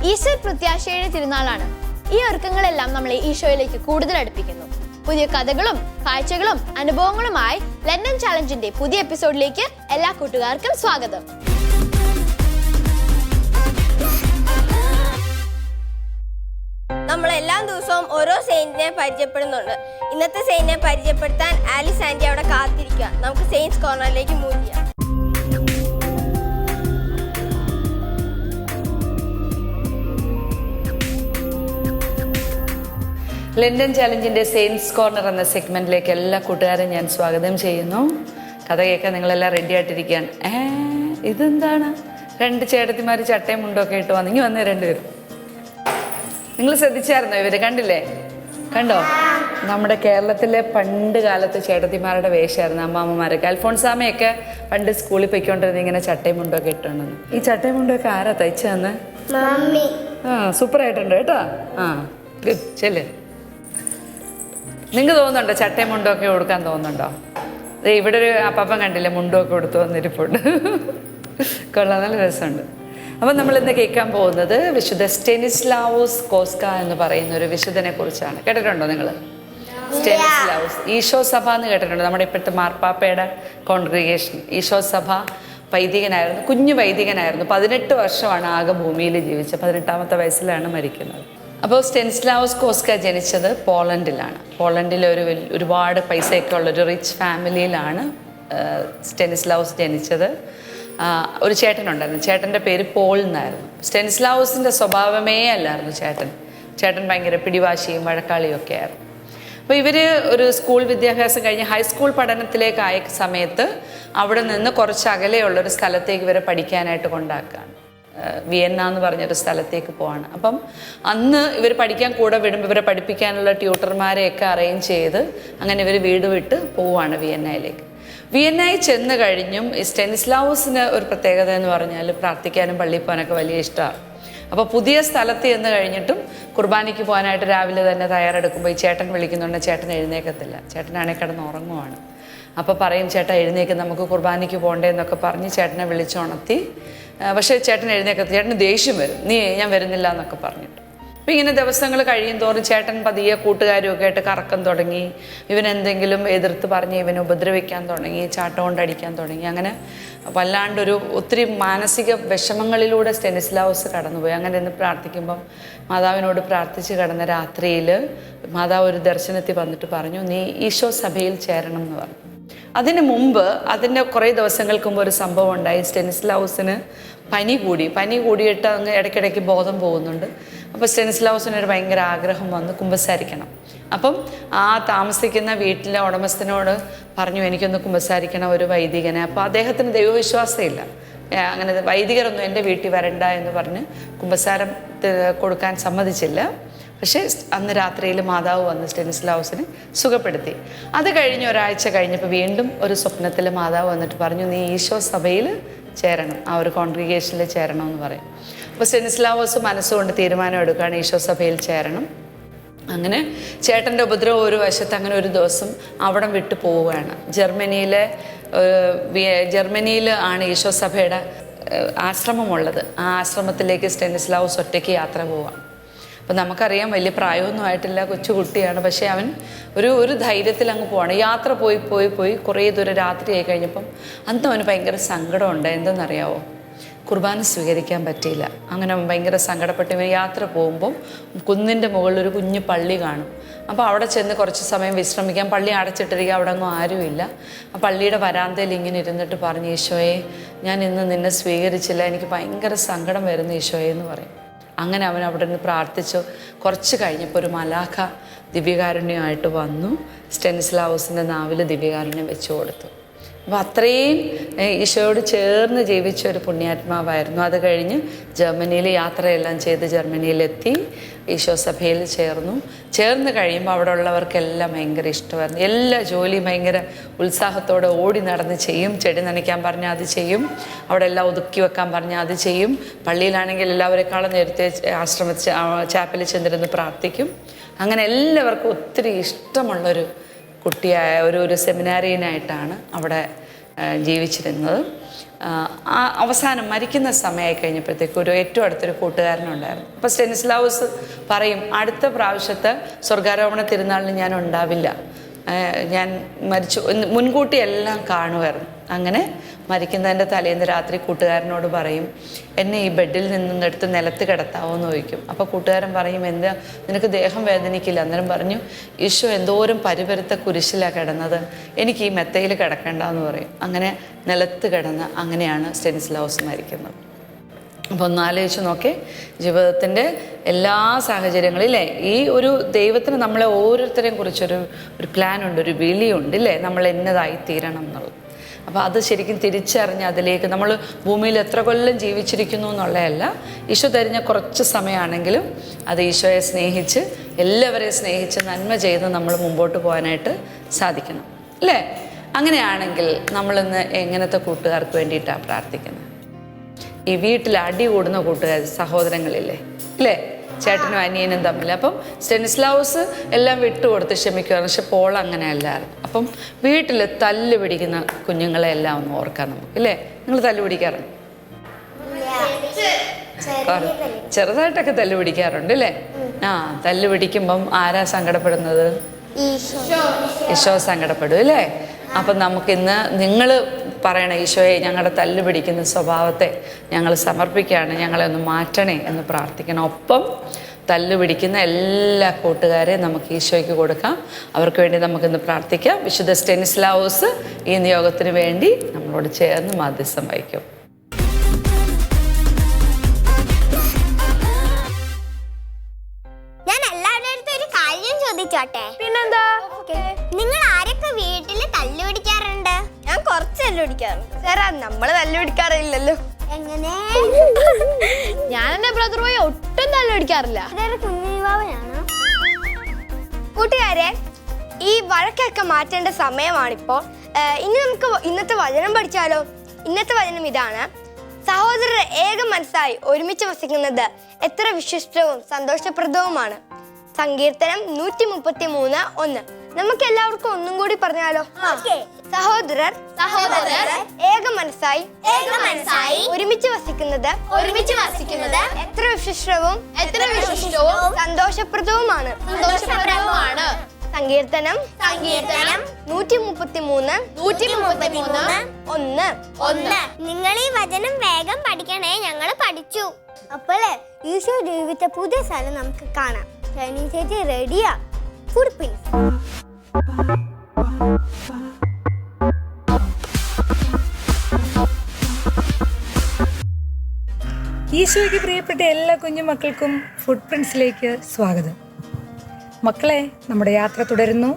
Easter പ്രത്യാശയുടെ തിരുനാളാണ്. ഈ ഒരുക്കങ്ങളെല്ലാം നമ്മളെ ഈശോയിലേക്ക് കൂടുതൽ അടുപ്പിക്കുന്നു. പുതിയ കഥകളും കാഴ്ചകളും അനുഭവങ്ങളുമായി ലണ്ടൻ ചാലഞ്ചിന്റെ പുതിയ എപ്പിസോഡിലേക്ക് എല്ലാ കൂട്ടുകാർക്കും സ്വാഗതം. നമ്മൾ എല്ലാ ദിവസവും ഓരോ സെയിന്റിനെ പരിചയപ്പെടുന്നുണ്ട്. ഇന്നത്തെ സെയിന്റിനെ പരിചയപ്പെടുത്താൻ ആലിസ് ആന്റി അവിടെ കാത്തിരിക്കുക. നമുക്ക് സെയിൻസ് കോർണറിലേക്ക് മൂവ് ചെയ്യാം. ലണ്ടൻ ചാലഞ്ചിൻ്റെ സെയിൻസ് കോർണർ എന്ന സെഗ്മെൻറ്റിലേക്ക് എല്ലാ കൂട്ടുകാരെയും ഞാൻ സ്വാഗതം ചെയ്യുന്നു. കഥ കേൾക്കാൻ നിങ്ങളെല്ലാം റെഡി ആയിട്ടിരിക്കുകയാണ്. ഇതെന്താണ്? രണ്ട് ചേട്ടത്തിമാർ ചട്ടയും മുണ്ടൊക്കെ ഇട്ട് വന്നെങ്കിൽ വന്നേ രണ്ടുപേരും. നിങ്ങൾ ശ്രദ്ധിച്ചായിരുന്നോ? ഇവർ കണ്ടില്ലേ? കണ്ടോ? നമ്മുടെ കേരളത്തിലെ പണ്ട് കാലത്ത് ചേട്ടത്തിമാരുടെ വേഷമായിരുന്നു അമ്മാമ്മമാരൊക്കെ. അൽഫോൺസാമയൊക്കെ പണ്ട് സ്കൂളിൽ പോയിക്കൊണ്ടിരുന്ന ഇങ്ങനെ ചട്ടയും മുണ്ടൊക്കെ ഇട്ടുണ്ടെന്ന്. ഈ ചട്ടയും മുണ്ടൊക്കെ ആരാ തയ്ച്ചതെന്ന്? സൂപ്പറായിട്ടുണ്ട് കേട്ടോ. ഗുഡ്. ചെല്ലേ, നിങ്ങൾക്ക് തോന്നുന്നുണ്ടോ ചട്ടയും മുണ്ടൊക്കെ കൊടുക്കാൻ തോന്നുന്നുണ്ടോ? ഇവിടെ ഒരു അപ്പാപ്പൻ കണ്ടില്ലേ മുണ്ടൊക്കെ കൊടുത്തു വന്നിരിപ്പുണ്ട്. കൊള്ളാം, നല്ല രസമുണ്ട്. അപ്പം നമ്മൾ ഇന്ന് കേൾക്കാൻ പോകുന്നത് വിശുദ്ധ സ്റ്റെനിസ്ലാവോസ് കോസ്ക എന്ന് പറയുന്ന ഒരു വിശുദ്ധനെ കുറിച്ചാണ്. കേട്ടിട്ടുണ്ടോ നിങ്ങൾ? സ്റ്റെനിസ്ലാവോസ് ഈശോ സഭ എന്ന് കേട്ടിട്ടുണ്ടോ? നമ്മുടെ ഇപ്പോഴത്തെ മാർപ്പാപ്പയുടെ കോൺഗ്രിഗേഷൻ. ഈശോ സഭ വൈദികനായിരുന്നു, കുഞ്ഞു വൈദികനായിരുന്നു. 18 വർഷമാണ് ആകെ ഭൂമിയിൽ ജീവിച്ചത്. 18ാമത്തെ വയസ്സിലാണ് മരിക്കുന്നത്. അപ്പോൾ സ്റ്റെനിസ്ലാവോസ് കോസ്ക ജനിച്ചത് പോളണ്ടിലാണ്. പോളണ്ടിലെ ഒരുപാട് പൈസയൊക്കെ ഉള്ളൊരു റിച്ച് ഫാമിലിയിലാണ് സ്റ്റെനിസ്ലാവോസ് ജനിച്ചത്. ഒരു ചേട്ടനുണ്ടായിരുന്നു. ചേട്ടൻ്റെ പേര് പോൾ എന്നായിരുന്നു. സ്റ്റെനിസ്ലാവോസിൻ്റെ സ്വഭാവമേ അല്ലായിരുന്നു ചേട്ടൻ ഭയങ്കര പിടിവാശിയും വഴക്കാളിയും ഒക്കെ ആയിരുന്നു. അപ്പോൾ ഇവർ ഒരു സ്കൂൾ വിദ്യാഭ്യാസം കഴിഞ്ഞ് ഹൈസ്കൂൾ പഠനത്തിലേക്കായ സമയത്ത് അവിടെ നിന്ന് കുറച്ച് അകലെയുള്ളൊരു സ്ഥലത്തേക്ക് ഇവരെ പഠിക്കാനായിട്ട് കൊണ്ടാക്കുകയാണ്. വിയന്ന എന്ന് പറഞ്ഞൊരു സ്ഥലത്തേക്ക് പോവാണ്. അപ്പം അന്ന് ഇവർ പഠിക്കാൻ കൂടെ വിടുമ്പോൾ ഇവരെ പഠിപ്പിക്കാനുള്ള ട്യൂട്ടർമാരെയൊക്കെ അറേഞ്ച് ചെയ്ത് അങ്ങനെ ഇവർ വീട് വിട്ട് പോവുകയാണ് വിയന്നയിലേക്ക്. വിയന്നയിൽ ചെന്ന് കഴിഞ്ഞും ഈ സ്റ്റെനിസ്ലാവോസിന് ഒരു പ്രത്യേകത എന്ന് പറഞ്ഞാൽ പ്രാർത്ഥിക്കാനും പള്ളിയിൽ പോകാനൊക്കെ വലിയ ഇഷ്ടമാണ്. അപ്പോൾ പുതിയ സ്ഥലത്ത് ചെന്ന് കഴിഞ്ഞിട്ടും കുർബാനയ്ക്ക് പോകാനായിട്ട് രാവിലെ തന്നെ തയ്യാറെടുക്കുമ്പോൾ ഈ ചേട്ടൻ വിളിക്കുന്നുണ്ട്. ചേട്ടൻ എഴുന്നേക്കത്തില്ല. ചേട്ടനാണെങ്കിൽ കിടന്ന് ഉറങ്ങുവാണ്. അപ്പോൾ പറയും, ചേട്ടാ എഴുന്നേക്ക്, നമുക്ക് കുർബാനയ്ക്ക് പോകണ്ടേ എന്നൊക്കെ പറഞ്ഞ് ചേട്ടനെ വിളിച്ചുണർത്തി. പക്ഷേ ചേട്ടൻ എഴുന്നേക്കത്തില്ല. ചേട്ടന് ദേഷ്യം വരും, ഞാൻ വരുന്നില്ല എന്നൊക്കെ പറഞ്ഞിട്ട്. അപ്പോൾ ഇങ്ങനെ ദിവസങ്ങൾ കഴിയും തോറും ചേട്ടൻ പതിയെ കൂട്ടുകാരുമൊക്കെ ആയിട്ട് കറക്കം തുടങ്ങി. ഇവനെന്തെങ്കിലും എതിർത്ത് പറഞ്ഞ് ഇവനെ ഉപദ്രവിക്കാൻ തുടങ്ങി, ചാട്ടം കൊണ്ടടിക്കാൻ തുടങ്ങി. അങ്ങനെ വല്ലാണ്ടൊരു ഒത്തിരി മാനസിക വിഷമങ്ങളിലൂടെ സ്റ്റെനിസ്ലാവോസ് കടന്നുപോയി. അങ്ങനെ ഇന്ന് പ്രാർത്ഥിക്കുമ്പം മാതാവിനോട് പ്രാർത്ഥിച്ച് കിടന്ന രാത്രിയിൽ മാതാവ് ഒരു ദർശനത്തിൽ വന്നിട്ട് പറഞ്ഞു, നീ ഈശോ സഭയിൽ ചേരണം എന്ന് പറഞ്ഞു. അതിന് മുമ്പ് അതിൻ്റെ കുറേ ദിവസങ്ങൾക്ക് മുമ്പ് ഒരു സംഭവം ഉണ്ടായി. സ്റ്റെനിസ്ലാവോസിന് പനി കൂടിയിട്ട് അങ്ങ് ഇടയ്ക്കിടയ്ക്ക് ബോധം പോകുന്നുണ്ട്. അപ്പോൾ സ്റ്റെനിസ്ലാവോസിനൊരു ഭയങ്കര ആഗ്രഹം വന്ന് കുമ്പസാരിക്കണം. അപ്പം ആ താമസിക്കുന്ന വീട്ടിലെ ഉടമസ്ഥനോട് പറഞ്ഞു, എനിക്കൊന്ന് കുമ്പസാരിക്കണം, ഒരു വൈദികനെ. അപ്പോൾ അദ്ദേഹത്തിന് ദൈവവിശ്വാസമില്ല. അങ്ങനെ വൈദികരൊന്നും എൻ്റെ വീട്ടിൽ വരണ്ട എന്ന് പറഞ്ഞ് കുമ്പസാരം കൊടുക്കാൻ സമ്മതിച്ചില്ല. പക്ഷേ അന്ന് രാത്രിയിൽ മാതാവ് വന്ന് സ്റ്റെനിസ്ലാവോസിനെ സുഖപ്പെടുത്തി. അത് കഴിഞ്ഞ് ഒരാഴ്ച കഴിഞ്ഞപ്പോൾ വീണ്ടും ഒരു സ്വപ്നത്തിൽ മാതാവ് വന്നിട്ട് പറഞ്ഞു, നീ ഈശോ സഭയിൽ ചേരണം, ആ ഒരു കോൺഗ്രിഗേഷനിൽ ചേരണം എന്ന് പറയും. അപ്പോൾ സ്റ്റെനിസ്ലാവോസ് മനസ്സുകൊണ്ട് തീരുമാനം എടുക്കുകയാണ്, ഈശോ സഭയിൽ ചേരണം. അങ്ങനെ ചേട്ടൻ്റെ ഉപദ്രവം ഒരു വശത്ത് അങ്ങനെ ഒരു ദിവസം അവിടം വിട്ടു പോവുകയാണ്. ജർമ്മനിയിൽ ആണ് ഈശോ സഭയുടെ ആശ്രമമുള്ളത്. ആ ആശ്രമത്തിലേക്ക് സ്റ്റെനിസ്ലാവോസ് ഒറ്റയ്ക്ക് യാത്ര പോവാം. അപ്പം നമുക്കറിയാം വലിയ പ്രായമൊന്നും ആയിട്ടില്ല, കൊച്ചുകുട്ടിയാണ്. പക്ഷേ അവൻ ഒരു ധൈര്യത്തിൽ അങ്ങ് പോവാണ്. യാത്ര പോയി കുറേ ദൂരം രാത്രിയായി കഴിഞ്ഞപ്പം അന്ന് അവന് ഭയങ്കര സങ്കടമുണ്ട്. എന്തെന്നറിയാവോ? കുർബാന സ്വീകരിക്കാൻ പറ്റിയില്ല. അങ്ങനെ ഭയങ്കര സങ്കടപ്പെട്ട് ഇവൻ യാത്ര പോകുമ്പം കുന്നിൻ്റെ മുകളിൽ ഒരു കുഞ്ഞു പള്ളി കാണും. അപ്പോൾ അവിടെ ചെന്ന് കുറച്ച് സമയം വിശ്രമിക്കാൻ. പള്ളി അടച്ചിട്ടിരിക്കുക, അവിടെ ഒന്നും ആരുമില്ല. ആ പള്ളിയുടെ വരാന്തയിൽ ഇങ്ങനെ ഇരുന്നിട്ട് പറഞ്ഞു, ഈശോയെ, ഞാൻ ഇന്ന് നിന്നെ സ്വീകരിച്ചില്ല, എനിക്ക് ഭയങ്കര സങ്കടം വരുന്നു ഈശോയെ എന്ന് പറയും. അങ്ങനെ അവൻ അവിടെ നിന്ന് പ്രാർത്ഥിച്ചു. കുറച്ച് കഴിഞ്ഞപ്പോൾ ഒരു മലാഖ ദിവ്യകാരുണ്യമായിട്ട് വന്നു. സ്റ്റെനിസ്ലാവോസിൻ്റെ നാവിൽ ദിവ്യകാരുണ്യം വെച്ചു കൊടുത്തു. അപ്പോൾ അത്രയും ഈശോയോട് ചേർന്ന് ജീവിച്ച ഒരു പുണ്യാത്മാവായിരുന്നു. അത് കഴിഞ്ഞ് ജർമ്മനിയിൽ യാത്രയെല്ലാം ചെയ്ത് ജർമ്മനിയിലെത്തി ഈശോ സഭയിൽ ചേർന്ന് കഴിയുമ്പോൾ അവിടെ ഉള്ളവർക്കെല്ലാം ഭയങ്കര ഇഷ്ടമായിരുന്നു. എല്ലാ ജോലിയും ഭയങ്കര ഉത്സാഹത്തോടെ ഓടി നടന്ന് ചെയ്യും. ചെടി നനയ്ക്കാൻ പറഞ്ഞാൽ അത് ചെയ്യും, അവിടെ എല്ലാം ഒതുക്കി വെക്കാൻ പറഞ്ഞാൽ അത് ചെയ്യും. പള്ളിയിലാണെങ്കിൽ എല്ലാവരെക്കാളും നേരത്തെ ചാപ്പലിൽ ചെന്നിരുന്ന് പ്രാർത്ഥിക്കും. അങ്ങനെ എല്ലാവർക്കും ഒത്തിരി ഇഷ്ടമുള്ളൊരു കുട്ടിയായ ഒരു സെമിനാരിയനായിട്ടാണ് അവിടെ ജീവിച്ചിരുന്നത്. അവസാനം മരിക്കുന്ന സമയമായി കഴിഞ്ഞപ്പോഴത്തേക്ക് ഏറ്റവും അടുത്തൊരു കൂട്ടുകാരനുണ്ടായിരുന്നു. അപ്പോൾ സ്റ്റെനിസ്ലാവോസ് പറയും, അടുത്ത പ്രാവശ്യത്തെ സ്വർഗാരോപണ തിരുനാളിന് ഞാൻ ഉണ്ടാവില്ല, ഞാൻ മരിച്ചു, മുൻകൂട്ടി എല്ലാം കാണുമായിരുന്നു. അങ്ങനെ മരിക്കുന്നതിൻ്റെ തലേന്ന് രാത്രി കൂട്ടുകാരനോട് പറയും, എന്നെ ഈ ബെഡിൽ നിന്നും എടുത്ത് നിലത്ത് കിടത്താവോ എന്ന് ചോദിക്കും. അപ്പോൾ കൂട്ടുകാരൻ പറയും, എന്താ നിനക്ക് ദേഹം വേദനിക്കില്ല? അന്നേരം പറഞ്ഞു, ഈശോ എന്തോരം പരിപരുത്ത കുരിശിലാണ് കിടന്നത്, എനിക്ക് ഈ മെത്തയിൽ കിടക്കേണ്ടെന്ന് പറയും. അങ്ങനെ നിലത്ത് കിടന്ന് അങ്ങനെയാണ് സ്റ്റെനിസ്ലാവോസ് മരിക്കുന്നത്. അപ്പോൾ ഒന്ന് ആലോചിച്ച് നോക്കേ, ജീവിതത്തിൻ്റെ എല്ലാ സാഹചര്യങ്ങളില്ലേ, ഈ ഒരു ദൈവത്തിന് നമ്മളെ ഓരോരുത്തരെയും കുറിച്ചൊരു പ്ലാനുണ്ട്, ഒരു വിളിയുണ്ട് ഇല്ലേ, നമ്മൾ എന്നതായി തീരണം എന്നുള്ളത്. അപ്പോൾ അത് ശരിക്കും തിരിച്ചറിഞ്ഞ് അതിലേക്ക് നമ്മൾ ഭൂമിയിൽ എത്ര കൊല്ലം ജീവിച്ചിരിക്കുന്നു എന്നുള്ളതല്ല, ഈശോ തരിഞ്ഞ കുറച്ച് സമയമാണെങ്കിലും അത് ഈശോയെ സ്നേഹിച്ച് എല്ലാവരെയും സ്നേഹിച്ച് നന്മ ചെയ്ത് നമ്മൾ മുമ്പോട്ട് പോകാനായിട്ട് സാധിക്കണം അല്ലേ. അങ്ങനെയാണെങ്കിൽ നമ്മളിന്ന് എങ്ങനത്തെ കൂട്ടുകാർക്ക് വേണ്ടിയിട്ടാണ് പ്രാർത്ഥിക്കുന്നത്? ഈ വീട്ടിൽ അടി കൂടുന്ന കൂട്ടുകാർ, സഹോദരങ്ങളില്ലേ അല്ലേ, ചേട്ടനും അനിയനും തമ്മിൽ. അപ്പം സ്റ്റെനിസ്ലാവോസ് എല്ലാം വിട്ടുകൊടുത്ത് ക്ഷമിക്കുമായിരുന്നു, പക്ഷെ പോൾ അങ്ങനെയല്ലായിരുന്നു. അപ്പം വീട്ടിൽ തല്ല് പിടിക്കുന്ന കുഞ്ഞുങ്ങളെ എല്ലാം ഒന്ന് ഓർക്കാം നമുക്ക് ഇല്ലേ. നിങ്ങൾ തല്ല് പിടിക്കാറുണ്ട്? ചെറുതായിട്ടൊക്കെ തല്ല് പിടിക്കാറുണ്ട് അല്ലേ. തല്ല് പിടിക്കുമ്പം ആരാ സങ്കടപ്പെടുന്നത്? ഈശോ സങ്കടപ്പെടും അല്ലേ. അപ്പം നമുക്കിന്ന് നിങ്ങൾ പറയണേ, ഈശോയെ ഞങ്ങളുടെ തല്ല് പിടിക്കുന്ന സ്വഭാവത്തെ ഞങ്ങൾ സമർപ്പിക്കുകയാണ്, ഞങ്ങളെ ഒന്ന് മാറ്റണേ എന്ന് പ്രാർത്ഥിക്കണം. ഒപ്പം തല്ല് പിടിക്കുന്ന എല്ലാ കൂട്ടുകാരെയും നമുക്ക് ഈശോയ്ക്ക് കൊടുക്കാം. അവർക്ക് വേണ്ടി നമുക്കിന്ന് പ്രാർത്ഥിക്കാം. വിശുദ്ധ സ്റ്റെനിസ്ലാവോസ് ഈ നിയോഗത്തിന് വേണ്ടി നമ്മളോട് ചേർന്ന് മാധ്യസ്ഥം വഹിക്കും. ഞാൻ എല്ലാവരുടെ അടുത്തും ഒരു കാര്യം ചോദിച്ചോട്ടെ? പിന്നെന്താ? നിങ്ങൾ ആരൊക്കെ വീട്ടില് തല്ലു പിടിക്കാറുണ്ട്? ഞാൻ കുറച്ച് തല്ലുപിടിക്കാറുണ്ട്. സാറാ, നമ്മള് തല്ലുപിടിക്കാറില്ലല്ലോ. എങ്ങനെ? ഞാൻ എന്റെ ബ്രദറുമായി ഒട്ടും തല്ലുപിടിക്കാറില്ല. കുഞ്ഞുവാവനാണ്. കൂട്ടുകാരെ, ഈ വഴക്കൊക്കെ മാറ്റേണ്ട സമയമാണിപ്പോൾ. ഇനി നമുക്ക് ഇന്നത്തെ വചനം പഠിച്ചാലോ? ഇന്നത്തെ വചനം ഇതാണ്: സഹോദരർ ഏക മനസ്സായി ഒരുമിച്ച് വസിക്കുന്നത് എത്ര വിശിഷ്ടവും സന്തോഷപ്രദവുമാണ്. സങ്കീർത്തനം 133:1. നമുക്ക് എല്ലാവർക്കും ഒന്നും കൂടി പറഞ്ഞാലോ? സഹോദരർ ഏക മനസ്സായി ഒരുമിച്ച് വസിക്കുന്നത് എത്ര വിശിഷ്ടവും സന്തോഷപ്രദവുമാണ്. സങ്കീർത്തനം 133:1. നിങ്ങൾ ഈ വചനം വേഗം പഠിക്കണേ, ഞങ്ങൾ പഠിച്ചു. അപ്പോളേ ഈശോ ജീവിച്ച പുതിയ സ്ഥലം നമുക്ക് കാണാം. ചേച്ചി റെഡിയാ? Food Prince. ഈശോയ്ക്ക് പ്രിയപ്പെട്ട എല്ലാ കുഞ്ഞുമക്കൾക്കും ഫുഡ് പ്രിൻസിലേക്ക് സ്വാഗതം. മക്കളെ, നമ്മുടെ യാത്ര തുടരുന്നു.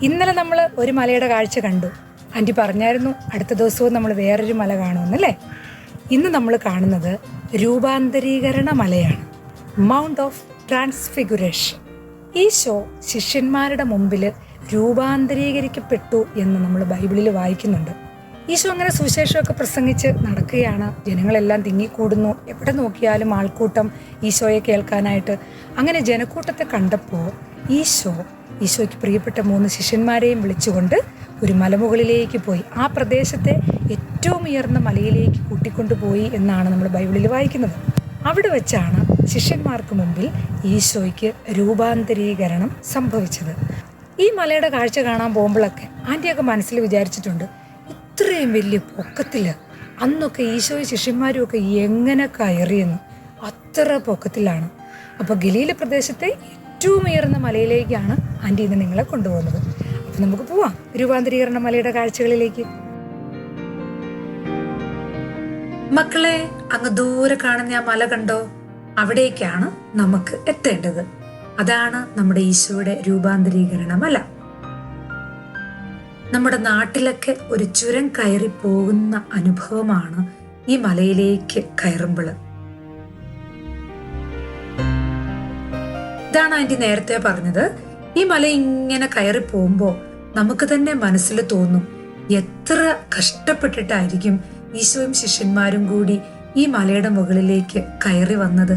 ഇന്നലെ നമ്മൾ ഒരു മലയുടെ കാഴ്ച കണ്ടു. ആൻറ്റി പറഞ്ഞായിരുന്നു അടുത്ത ദിവസവും നമ്മൾ വേറൊരു മല കാണുമെന്നല്ലേ. ഇന്ന് നമ്മൾ കാണുന്നത് രൂപാന്തരീകരണ മലയാണ്, മൗണ്ട് ഓഫ് ട്രാൻസ്ഫിഗുറേഷൻ. ഈശോ ശിഷ്യന്മാരുടെ മുമ്പിൽ രൂപാന്തരീകരിക്കപ്പെട്ടു എന്ന് നമ്മൾ ബൈബിളിൽ വായിക്കുന്നുണ്ട്. ഈശോ അങ്ങനെ സുവിശേഷമൊക്കെ പ്രസംഗിച്ച് നടക്കുകയാണ്. ജനങ്ങളെല്ലാം തിങ്ങിക്കൂടുന്നു. എവിടെ നോക്കിയാലും ആൾക്കൂട്ടം ഈശോയെ കേൾക്കാനായിട്ട്. അങ്ങനെ ജനക്കൂട്ടത്തെ കണ്ടപ്പോൾ ഈശോയ്ക്ക് പ്രിയപ്പെട്ട 3 ശിഷ്യന്മാരെയും വിളിച്ചുകൊണ്ട് ഒരു മലമുകളിലേക്ക് പോയി. ആ പ്രദേശത്തെ ഏറ്റവും ഉയർന്ന മലയിലേക്ക് കൂട്ടിക്കൊണ്ടുപോയി എന്നാണ് നമ്മൾ ബൈബിളിൽ വായിക്കുന്നത്. അവിടെ വെച്ചാണ് ശിഷ്യന്മാർക്ക് മുമ്പിൽ ഈശോയ്ക്ക് രൂപാന്തരീകരണം സംഭവിച്ചത്. ഈ മലയുടെ കാഴ്ച കാണാൻ പോകുമ്പോഴൊക്കെ ആൻറ്റിയൊക്കെ മനസ്സിൽ വിചാരിച്ചിട്ടുണ്ട്, ഇത്രയും വലിയ പൊക്കത്തിൽ അന്നൊക്കെ ഈശോയും ശിഷ്യന്മാരും ഒക്കെ എങ്ങനെ കയറിയെന്ന്. അത്ര പൊക്കത്തിലാണ്. അപ്പോൾ ഗലീല പ്രദേശത്തെ ഏറ്റവും ഉയർന്ന മലയിലേക്കാണ് ആൻറ്റി ഇന്ന് നിങ്ങളെ കൊണ്ടുപോകുന്നത്. അപ്പോൾ നമുക്ക് പോവാം രൂപാന്തരീകരണ മലയുടെ കാഴ്ചകളിലേക്ക്. മക്കളെ, അങ്ങ് ദൂരെ കാണുന്ന ആ മല കണ്ടോ? അവിടേക്കാണ് നമുക്ക് എത്തേണ്ടത്. അതാണ് നമ്മുടെ ഈശോയുടെ രൂപാന്തരീകരണ മല. നമ്മുടെ നാട്ടിലൊക്കെ ഒരു ചുരം കയറി പോകുന്ന അനുഭവമാണ് ഈ മലയിലേക്ക് കയറുമ്പോൾ. ഇതാണ് ആന്റി നേരത്തെ പറഞ്ഞത്. ഈ മല ഇങ്ങനെ കയറി പോകുമ്പോൾ നമുക്ക് തന്നെ മനസ്സിൽ തോന്നും, എത്ര കഷ്ടപ്പെട്ടിട്ടായിരിക്കും ഈശോയും ശിഷ്യന്മാരും കൂടി ഈ മലയുടെ മുകളിലേക്ക് കയറി വന്നത്.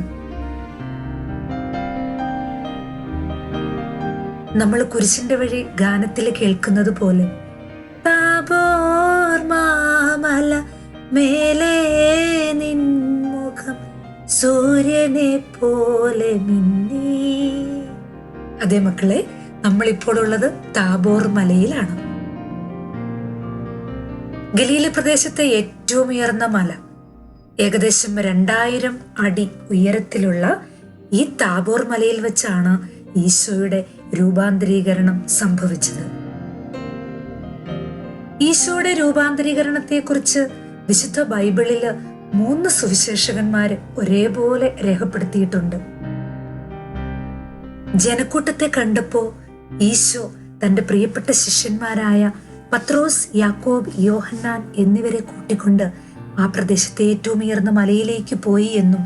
നമ്മൾ കുരിശിന്റെ വഴി ഗാനത്തിൽ കേൾക്കുന്നത് പോലെ താബോർ മേലേ നിൻമുഖം സൂര്യനെ പോലെ മിന്നി. അതെ മക്കളെ, നമ്മളിപ്പോൾ ഉള്ളത് താബോർ മലയിലാണ്. ഗലീല പ്രദേശത്തെ ഏറ്റവും ഉയർന്ന മല, ഏകദേശം 2000 അടി ഉയരത്തിലുള്ള ഈ താബോർ മലയിൽ വെച്ചാണ് ഈശോയുടെ രൂപാന്തരീകരണം സംഭവിച്ചത്. ഈശോയുടെ രൂപാന്തരീകരണത്തെ കുറിച്ച് വിശുദ്ധ ബൈബിളില് 3 സുവിശേഷകന്മാര് ഒരേപോലെ രേഖപ്പെടുത്തിയിട്ടുണ്ട്. ജനക്കൂട്ടത്തെ കണ്ടപ്പോ ഈശോ തന്റെ പ്രിയപ്പെട്ട ശിഷ്യന്മാരായ പത്രോസ്, യാക്കോബ്, യോഹന്നാൻ എന്നിവരെ കൂട്ടിക്കൊണ്ട് ആ പ്രദേശത്തെ ഏറ്റവും ഉയർന്ന മലയിലേക്ക് പോയി എന്നും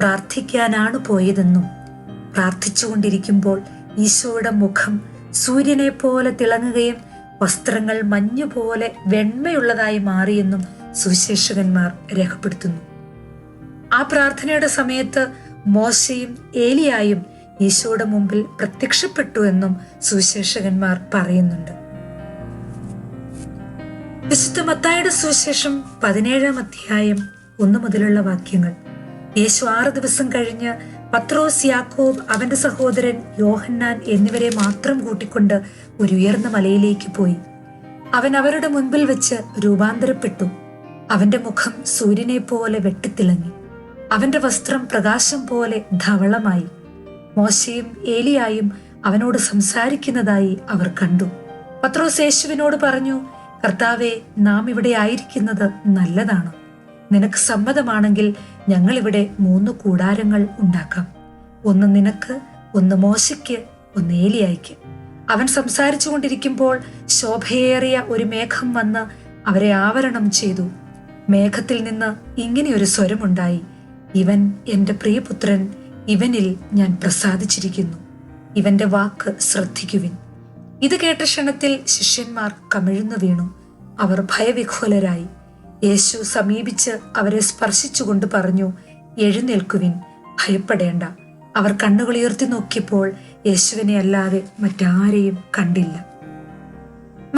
പ്രാർത്ഥിക്കാനാണ് പോയതെന്നും, പ്രാർത്ഥിച്ചുകൊണ്ടിരിക്കുമ്പോൾ ഈശോയുടെ മുഖം സൂര്യനെ പോലെ തിളങ്ങുകയും വസ്ത്രങ്ങൾ മഞ്ഞുപോലെ വെണ്മയുള്ളതായി മാറിയെന്നും സുവിശേഷകന്മാർ രേഖപ്പെടുത്തുന്നു. ആ പ്രാർത്ഥനയുടെ സമയത്ത് മോശയും ഏലിയായും ഈശോയുടെ മുമ്പിൽ പ്രത്യക്ഷപ്പെട്ടു എന്നും സുവിശേഷകന്മാർ പറയുന്നുണ്ട്. വിശുദ്ധ മത്തായിയുടെ സുവിശേഷം 17-ാം അധ്യായം 1 മുതലുള്ള വാക്യങ്ങൾ. യേശു 6 ദിവസം കഴിഞ്ഞ് പത്രോസ്, യാക്കോബ്, അവന്റെ സഹോദരൻ യോഹന്നാൻ എന്നിവരെ മാത്രം കൂട്ടിക്കൊണ്ട് ഒരു ഉയർന്ന മലയിലേക്ക് പോയി. അവൻ അവരുടെ മുൻപിൽ വെച്ച് രൂപാന്തരപ്പെട്ടു. അവന്റെ മുഖം സൂര്യനെ പോലെ വെട്ടിത്തിളങ്ങി. അവന്റെ വസ്ത്രം പ്രകാശം പോലെ ധവളമായി. മോശയും ഏലിയായും അവനോട് സംസാരിക്കുന്നതായി അവർ കണ്ടു. പത്രോസ് യേശുവിനോട് പറഞ്ഞു, കർത്താവേ, നാം ഇവിടെ ആയിരിക്കുന്നത് നല്ലതാണ്. നിനക്ക് സമ്മതമാണെങ്കിൽ ഞങ്ങൾ ഇവിടെ 3 കൂടാരങ്ങൾ ഉണ്ടാക്കാം. ഒന്ന് നിനക്ക്, ഒന്ന് മോശയ്ക്ക്, ഒന്ന് ഏലിയായ്ക്ക്. അവൻ സംസാരിച്ചു കൊണ്ടിരിക്കുമ്പോൾ ശോഭയേറിയ ഒരു മേഘം വന്ന് അവരെ ആവരണം ചെയ്തു. മേഘത്തിൽ നിന്ന് ഇങ്ങനെയൊരു സ്വരമുണ്ടായി, ഇവൻ എന്റെ പ്രിയപുത്രൻ, ഇവനിൽ ഞാൻ പ്രസാദിച്ചിരിക്കുന്നു. ഇവന്റെ വാക്ക് ശ്രദ്ധിക്കുവിൻ. ഇത് കേട്ട ക്ഷണത്തിൽ ശിഷ്യന്മാർ കമിഴ്ന്നു വീണു. അവർ ഭയവിഹ്വലരായി. യേശു സമീപിച്ച് അവരെ സ്പർശിച്ചുകൊണ്ട് പറഞ്ഞു, എഴുന്നേൽക്കുവിൻ, ഭയപ്പെടേണ്ട. അവർ കണ്ണുകൾ ഉയർത്തി നോക്കിയപ്പോൾ യേശുവിനെ അല്ലാതെ മറ്റാരെയും കണ്ടില്ല.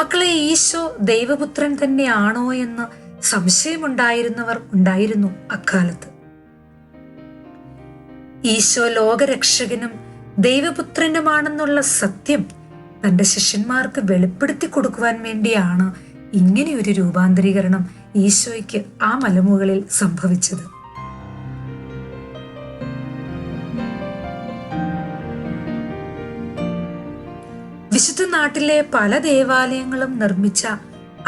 മക്കളെ, ഈശോ ദൈവപുത്രൻ തന്നെയാണോ എന്ന് സംശയമുണ്ടായിരുന്നവർ ഉണ്ടായിരുന്നു അക്കാലത്ത്. ഈശോ ലോകരക്ഷകനും ദൈവപുത്രനുമാണെന്നുള്ള സത്യം തന്റെ ശിഷ്യന്മാർക്ക് വെളിപ്പെടുത്തി കൊടുക്കുവാൻ വേണ്ടിയാണ് ഇങ്ങനെയൊരു രൂപാന്തരീകരണം ഈശോയ്ക്ക് ആ മലമുകളിൽ സംഭവിച്ചത്. വിശുദ്ധ നാട്ടിലെ പല ദേവാലയങ്ങളും നിർമ്മിച്ച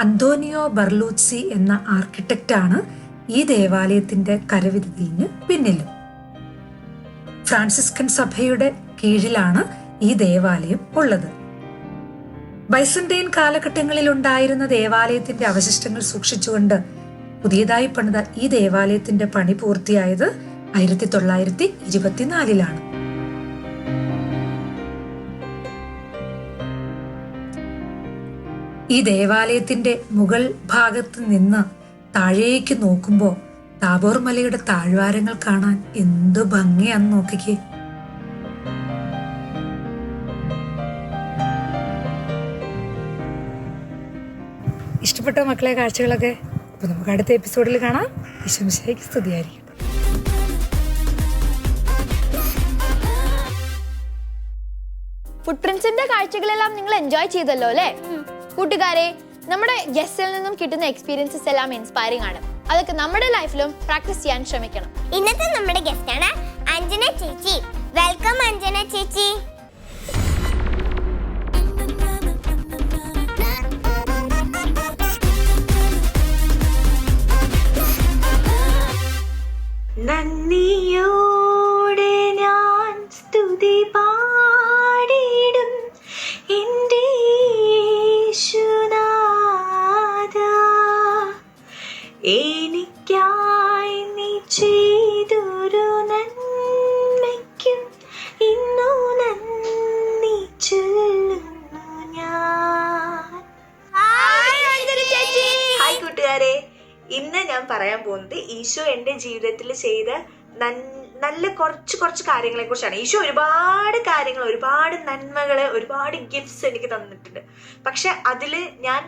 അന്തോണിയോ ബർലൂച്ചി എന്ന ആർക്കിടെക്റ്റാണ് ഈ ദേവാലയത്തിന്റെ കരവിരുതിന് പിന്നിലും. ഫ്രാൻസിസ്കൻ സഭയുടെ കീഴിലാണ് ഈ ദേവാലയം ഉള്ളത്. ബൈസന്റൈൻ കാലഘട്ടങ്ങളിൽ ഉണ്ടായിരുന്ന ദേവാലയത്തിന്റെ അവശിഷ്ടങ്ങൾ സൂക്ഷിച്ചുകൊണ്ട് പുതിയതായി പണിത ഈ ദേവാലയത്തിന്റെ പണി പൂർത്തിയായത് 1924-ലാണ്. ഈ ദേവാലയത്തിന്റെ മുകൾ ഭാഗത്ത് നിന്ന് താഴേക്ക് നോക്കുമ്പോൾ താബോർ മലയുടെ താഴ്വാരങ്ങൾ കാണാൻ എന്തു ഭംഗിയാന്ന് നോക്കിക്കേ. ഇഷ്ടപ്പെട്ട മക്കളെ കാഴ്ചകളൊക്കെ? അപ്പൊ നമുക്ക് അടുത്ത എപ്പിസോഡിൽ കാണാം. ഈശോ മിശിഹായ്ക്ക് സ്തുതിയായിരിക്കും. ഫുട് പ്രിന്റ്സിന്റെ കാഴ്ചകളെല്ലാം നിങ്ങൾ എൻജോയ് ചെയ്തല്ലോ അല്ലേ കൂട്ടുകാരെ? നമ്മുടെ ഗസ്റ്റിൽ നിന്നും കിട്ടുന്ന എക്സ്പീരിയൻസസ് എല്ലാം ഇൻസ്പയറിംഗ് ആണ്. അതൊക്കെ നമ്മുടെ ലൈഫിലും പ്രാക്ടീസ് ചെയ്യാൻ ശ്രമിക്കണം. ഇന്നത്തെ നമ്മുടെ ഗസ്റ്റ് ആണ് അഞ്ജന ചേച്ചി. വെൽക്കം അഞ്ജന ചേച്ചി. നന്ദിയോടെ ഞാൻ സ്തുതി പാടിടും എൻ്റെ യേശുനാഥാ, എനിക്കായി നീ ചെയ്തൊരു നന്മയ്ക്കും ഇന്നു നന്ദി ചൊല്ലുന്നു ഞാൻ. ഹായ് കൂട്ടുകാരെ, ഇന്ന് ഞാൻ പറയാൻ പോകുന്നത് ഈശോ എൻ്റെ ജീവിതത്തിൽ ചെയ്ത നല്ല കുറച്ച് കാര്യങ്ങളെ കുറിച്ചാണ്. ഈശോ ഒരുപാട് കാര്യങ്ങൾ, ഒരുപാട് നന്മകള്, ഒരുപാട് ഗിഫ്റ്റ്സ് എനിക്ക് തന്നിട്ടുണ്ട്. പക്ഷെ അതില് ഞാൻ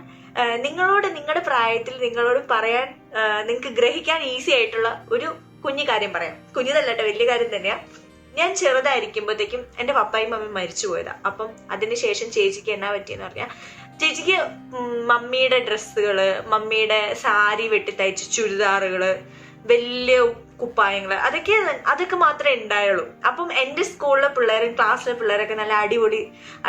നിങ്ങളുടെ പ്രായത്തിൽ നിങ്ങളോട് പറയാൻ നിങ്ങൾക്ക് ഗ്രഹിക്കാൻ ഈസി ആയിട്ടുള്ള ഒരു കുഞ്ഞു കാര്യം പറയാം. കുഞ്ഞിതല്ല കേട്ടോ, വലിയ കാര്യം തന്നെയാ. ഞാൻ ചെറുതായിരിക്കുമ്പോഴത്തേക്കും എൻ്റെ പപ്പായും മമ്മിയും മരിച്ചു പോയതാ. അപ്പം അതിനുശേഷം ചേച്ചിക്ക് എന്നാ പറ്റിയെന്ന് പറഞ്ഞാൽ, ചേച്ചിക്ക് മമ്മിയുടെ ഡ്രസ്സുകള്, മമ്മിയുടെ സാരി വെട്ടി തയ്ച്ച ചുരിദാറുകള്, വലിയ കുപ്പായങ്ങള്, അതൊക്കെ മാത്രമേ ഉണ്ടായുള്ളൂ. അപ്പം എൻ്റെ സ്കൂളിലെ പിള്ളേരും ക്ലാസ്സിലെ പിള്ളേരൊക്കെ നല്ല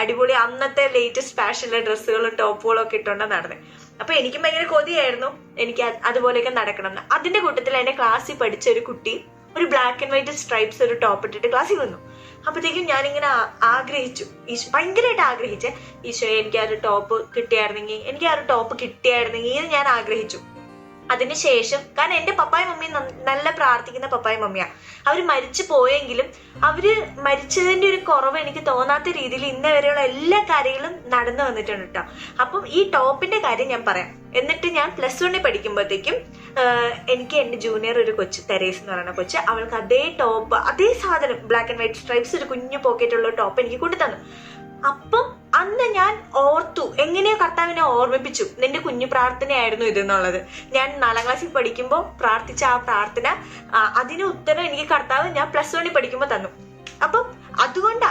അടിപൊളി അന്നത്തെ ലേറ്റസ്റ്റ് ഫാഷനിലെ ഡ്രസ്സുകളും ടോപ്പുകളും ഒക്കെ ഇട്ടുകൊണ്ടാണ് നടന്നത്. അപ്പൊ എനിക്കും ഭയങ്കര കൊതിയായിരുന്നു എനിക്ക് അതുപോലെയൊക്കെ നടക്കണം എന്ന്. അതിന്റെ കൂട്ടത്തിൽ എന്റെ ക്ലാസ്സിൽ പഠിച്ച ഒരു കുട്ടി ഒരു ബ്ലാക്ക് ആൻഡ് വൈറ്റ് സ്ട്രൈപ്സ് ഒരു ടോപ്പ് ഇട്ടിട്ട് ക്ലാസ്സിൽ വന്നു. അപ്പോഴത്തേക്കും ഞാനിങ്ങനെ ആഗ്രഹിച്ചു, ഭയങ്കരമായിട്ട് ആഗ്രഹിച്ചേ, ഈശോയെ എനിക്ക് ആ ഒരു ടോപ്പ് കിട്ടിയായിരുന്നെങ്കിൽ എന്ന് ഞാൻ ആഗ്രഹിച്ചു. അതിനുശേഷം, കാരണം എൻ്റെ പപ്പായും മമ്മിയും നല്ല പ്രാർത്ഥിക്കുന്ന പപ്പായും മമ്മിയാ. അവർ മരിച്ചു പോയെങ്കിലും അവര് മരിച്ചതിന്റെ ഒരു കുറവ് എനിക്ക് തോന്നാത്ത രീതിയിൽ ഇന്നേ വരെയുള്ള എല്ലാ കാര്യങ്ങളും നടന്നു വന്നിട്ടുണ്ട് കേട്ടോ. അപ്പം ഈ ടോപ്പിന്റെ കാര്യം ഞാൻ പറയാം. എന്നിട്ട് ഞാൻ +1 പഠിക്കുമ്പോഴത്തേക്കും എനിക്ക് എൻ്റെ ജൂനിയർ ഒരു കൊച്ച്, തെരേസ് എന്ന് പറയുന്ന കൊച്ച്, അവൾക്ക് അതേ ടോപ്പ്, അതേ സാധനം, ബ്ലാക്ക് ആൻഡ് വൈറ്റ് സ്ട്രൈപ്സ്, ഒരു കുഞ്ഞു പോക്കറ്റുള്ള ടോപ്പ് എനിക്ക് കൊണ്ടുതന്നു. അപ്പം അന്ന് ഞാൻ ഓർത്തു, എങ്ങനെയോ കർത്താവിനെ ഓർമ്മിപ്പിച്ചു, നിന്റെ കുഞ്ഞു പ്രാർത്ഥനയായിരുന്നു ഇതെന്നുള്ളത്. ഞാൻ 4ാം ക്ലാസ്സിൽ പഠിക്കുമ്പോൾ പ്രാർത്ഥിച്ച ആ പ്രാർത്ഥന, അതിന് ഉത്തരം എനിക്ക് കർത്താവ് ഞാൻ +1 പഠിക്കുമ്പോൾ തന്നു. അപ്പം അതുകൊണ്ട്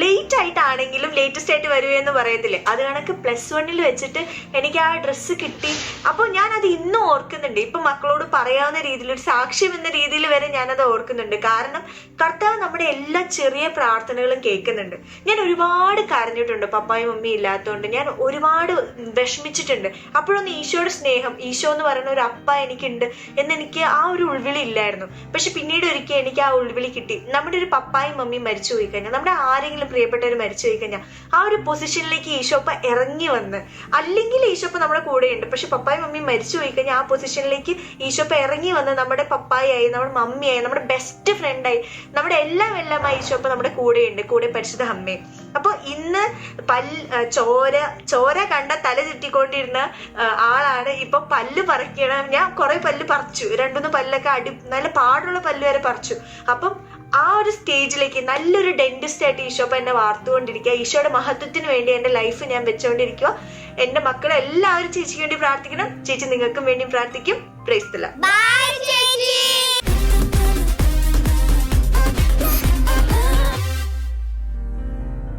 ലേറ്റ് ആയിട്ടാണെങ്കിലും ലേറ്റസ്റ്റ് ആയിട്ട് വരുമെന്ന് പറയത്തില്ലേ, അത് കണക്ക് +1 വെച്ചിട്ട് എനിക്ക് ആ ഡ്രസ്സ് കിട്ടി. അപ്പോൾ ഞാനത് ഇന്നും ഓർക്കുന്നുണ്ട്. ഇപ്പൊ മക്കളോട് പറയാവുന്ന രീതിയിൽ, ഒരു സാക്ഷ്യം എന്ന രീതിയിൽ വരെ ഞാനത് ഓർക്കുന്നുണ്ട്. കാരണം കർത്താവ് നമ്മുടെ എല്ലാ ചെറിയ പ്രാർത്ഥനകളും കേൾക്കുന്നുണ്ട്. ഞാൻ ഒരുപാട് കരഞ്ഞിട്ടുണ്ട്, പപ്പായും മമ്മിയും ഇല്ലാത്തതുകൊണ്ട് ഞാൻ ഒരുപാട് വിഷമിച്ചിട്ടുണ്ട്. അപ്പോഴൊന്നും ഈശോയുടെ സ്നേഹം, ഈശോ എന്ന് പറയുന്ന ഒരു അപ്പ എനിക്കുണ്ട് എന്നെനിക്ക് ആ ഒരു ഉൾവിളി ഇല്ലായിരുന്നു. പക്ഷെ പിന്നീട് ഒരിക്കൽ എനിക്ക് ആ ഉൾവിളി കിട്ടി. നമ്മുടെ ഒരു പപ്പായും മമ്മിയും മരിച്ചു പോയി കഴിഞ്ഞാൽ, നമ്മുടെ ആരെങ്കിലും പ്രിയപ്പെട്ടവർ മരിച്ചു പോയി കഴിഞ്ഞാൽ, ആ ഒരു പൊസിഷനിലേക്ക് ഈശോപ്പ ഇറങ്ങി വന്ന്, അല്ലെങ്കിൽ ഈശോപ്പ നമ്മുടെ കൂടെയുണ്ട്, പക്ഷെ പപ്പായും മമ്മിയും മരിച്ചു പോയി കഴിഞ്ഞാൽ ആ പൊസിഷനിലേക്ക് ഈശോപ്പ ഇറങ്ങി വന്ന് നമ്മുടെ പപ്പായായി, നമ്മുടെ മമ്മിയായി, നമ്മുടെ ബെസ്റ്റ് ഫ്രണ്ടായി, നമ്മുടെ എല്ലാമായി ഈശോപ്പ നമ്മുടെ കൂടെയുണ്ട്, കൂടെ പരിശുദ്ധ അമ്മയും. അപ്പൊ ഇന്ന് ചോര കണ്ട തല ചുറ്റിക്കൊണ്ടിരുന്ന ആളാണ് ഇപ്പൊ പല്ല് പറിക്കണം. ഞാൻ കുറെ പല്ല് പറിച്ചു, 2-3 പല്ലൊക്കെ നല്ല പാടുള്ള പല്ല് വരെ പറിച്ചു. അപ്പം ആ ഒരു സ്റ്റേജിലേക്ക് നല്ലൊരു ഡെന്റിസ്റ്റ് ആയിട്ട് ഈശോപ്പ എന്നെ വാർത്തുകൊണ്ടിരിക്കുക. ഈശോയുടെ മഹത്വത്തിന് വേണ്ടി എൻ്റെ ലൈഫ് ഞാൻ വെച്ചുകൊണ്ടിരിക്കുക. എൻ്റെ മക്കളെ എല്ലാവരും ചേച്ചിക്ക് വേണ്ടി പ്രാർത്ഥിക്കണം. ചേച്ചി നിങ്ങൾക്കും വേണ്ടി പ്രാർത്ഥിക്കും. Praise the Lord.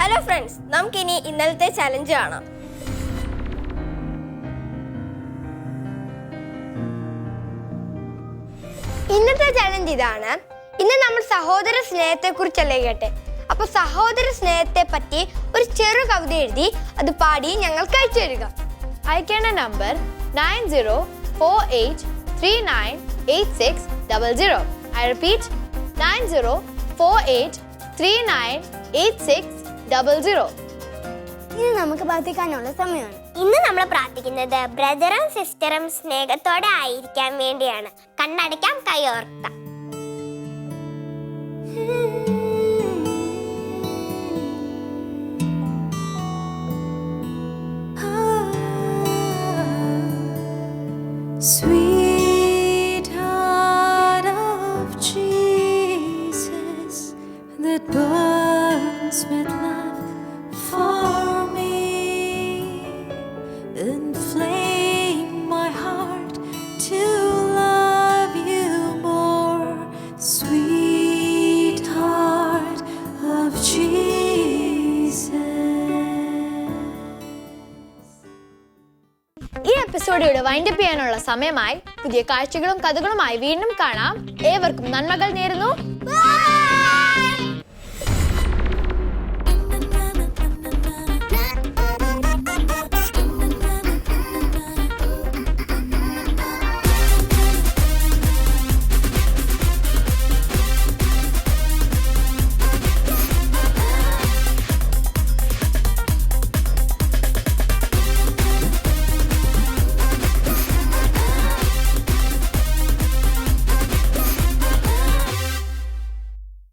Hello friends, നമുക്കിനി ഇന്നലത്തെ ചലഞ്ച് കാണാം. ഇന്നത്തെ ചലഞ്ച് ഇതാണ്. ഇന്ന് നമ്മൾ സഹോദര സ്നേഹത്തെ കുറിച്ചല്ലേ കേട്ടെ. അപ്പൊ സഹോദര സ്നേഹത്തെ പറ്റി ഒരു ചെറു കവിത എഴുതി അത് പാടി ഞങ്ങൾക്ക് അയച്ചു തരിക. അയക്കേണ്ട നമ്പർ 9048398600. I repeat, 9048398600. ഇനി നമുക്ക് പ്രാർത്ഥിക്കാനുള്ള സമയമാണ്. ഇന്ന് നമ്മൾ പ്രാർത്ഥിക്കുന്നത് ബ്രദറും സിസ്റ്ററും സ്നേഹത്തോടെ ആയിരിക്കാൻ വേണ്ടിയാണ്. കണ്ണടയ്ക്കാം, കൈയോർക്കാം. Sweetheart of Jesus, that burns with love for me, inflame my heart to love you more. Sweetheart of Jesus. ഈ എപ്പിസോഡ് ഇവിടെ വൈൻഡപ്പ് ചെയ്യാനുള്ള സമയമായി. പുതിയ കാഴ്ചകളും കഥകളുമായി വീണ്ടും കാണാം. ഏവർക്കും നന്മകൾ നേരുന്നു.